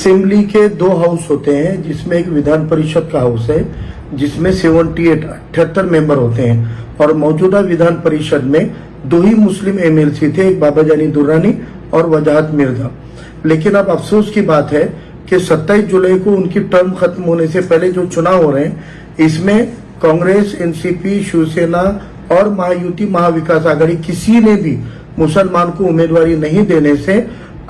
Assembly के दो house होते हैं, जिसमें एक विधान परिषद का हाउस है जिसमें 78 मेंबर होते हैं, और मौजूदा विधान परिषद में दो ही मुस्लिम एमएलसी थे, एक बाबा जानी दुर्रानी और वजाहत मिर्जा। लेकिन अब अफसोस की बात है कि 27 जुलाई को उनकी टर्म खत्म होने से पहले जो चुनाव हो रहे हैं, इसमें कांग्रेस, एनसीपी, शिवसेना और महायुति महाविकास आघाड़ी किसी ने भी मुसलमान को उम्मीदवारी नहीं देने से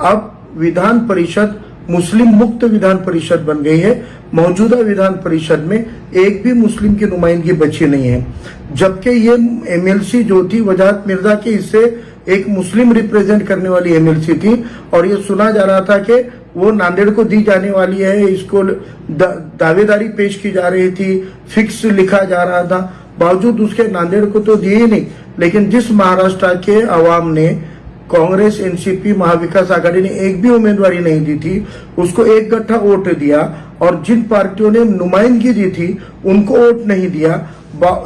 अब विधान परिषद मुस्लिम मुक्त विधान परिषद बन गई है। मौजूदा विधान परिषद में एक भी मुस्लिम की नुमाइंदगी बची नहीं है, जबकि ये एमएलसी जो थी वजाहत मिर्जा के इससे एक मुस्लिम रिप्रेजेंट करने वाली एमएलसी थी, और ये सुना जा रहा था कि वो नांदेड़ को दी जाने वाली है, इसको दावेदारी पेश की जा रही थी, फिक्स लिखा जा रहा था, बावजूद उसके नांदेड़ को तो दिए ही नहीं। लेकिन जिस महाराष्ट्र के अवाम ने कांग्रेस, एनसीपी, महाविकास आघाड़ी ने एक भी उम्मीदवारी नहीं दी थी, उसको एक गट्ठा वोट दिया, और जिन पार्टियों ने नुमाइंदगी दी थी उनको वोट नहीं दिया।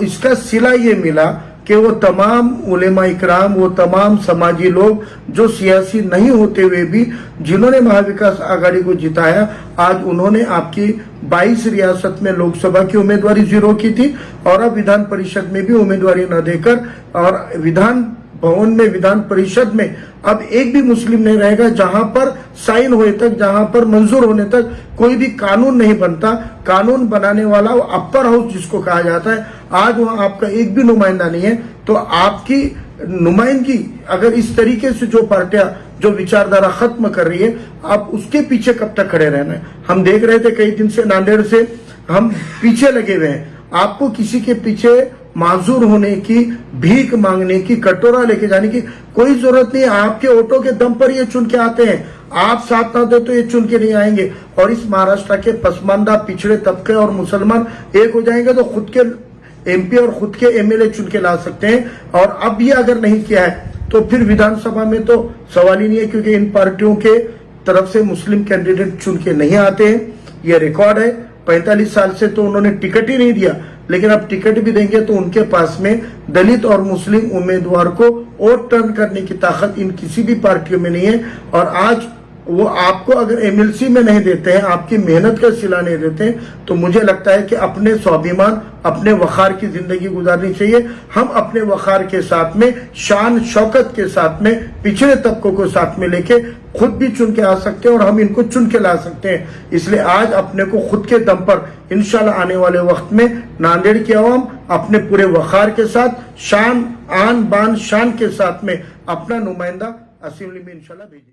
इसका सिला ये मिला कि वो तमाम उलेमा इकराम, वो तमाम समाजी लोग जो सियासी नहीं होते हुए भी जिन्होंने महाविकास आघाड़ी को जिताया, आज उन्होंने आपकी 22 रियासत में लोकसभा की उम्मीदवारी जीरो की थी, और अब विधान परिषद में भी उम्मीदवारी न देकर, और विधान भवन में, विधान परिषद में अब एक भी मुस्लिम नहीं रहेगा। जहां पर साइन होने तक, जहां पर मंजूर होने तक कोई भी कानून नहीं बनता। कानून बनाने वाला वो अपर हाउस जिसको कहा जाता है, आज वहां आपका एक भी नुमाइंदा नहीं है। तो आपकी नुमाइंदगी अगर इस तरीके से जो पार्टियां जो विचारधारा खत्म कर रही है, आप उसके पीछे कब तक खड़े रहना है। हम देख रहे थे कई दिन से नांदेड़ से हम पीछे लगे हुए हैं। आपको किसी के पीछे माजूर होने की, भीख मांगने की, कटोरा लेके जाने की कोई जरूरत नहीं है। आपके वोटों के दम पर ये चुन के आते हैं। आप साथ ना दे तो ये चुन के नहीं आएंगे। और इस महाराष्ट्र के पसमानदा, पिछड़े तबके और मुसलमान एक हो जाएंगे तो खुद के एमपी और खुद के एमएलए चुन के ला सकते हैं। और अब ये अगर नहीं किया है तो फिर विधानसभा में तो सवाल ही नहीं है, क्योंकि इन पार्टियों के तरफ से मुस्लिम कैंडिडेट चुन के नहीं आते हैं। ये रिकॉर्ड है। 45 साल से तो उन्होंने टिकट ही नहीं दिया, लेकिन अब टिकट भी देंगे तो उनके पास में दलित और मुस्लिम उम्मीदवार को वोट टर्न करने की ताकत इन किसी भी पार्टियों में नहीं है। और आज वो आपको अगर एमएलसी में नहीं देते हैं, आपकी मेहनत का सिला नहीं देते हैं, तो मुझे लगता है कि अपने स्वाभिमान, अपने वखार की जिंदगी गुजारनी चाहिए। हम अपने वखार के साथ में, शान शौकत के साथ में, पिछड़े तबकों को साथ में लेके खुद भी चुन के आ सकते हैं, और हम इनको चुन के ला सकते हैं। इसलिए आज अपने को खुद के दम पर इंशाल्लाह आने वाले वक्त में नांदेड़ की आवाम अपने पूरे वखार के साथ, शान, आन बान शान के साथ में अपना नुमाइंदा असेंबली में इंशाल्लाह भेजेगी।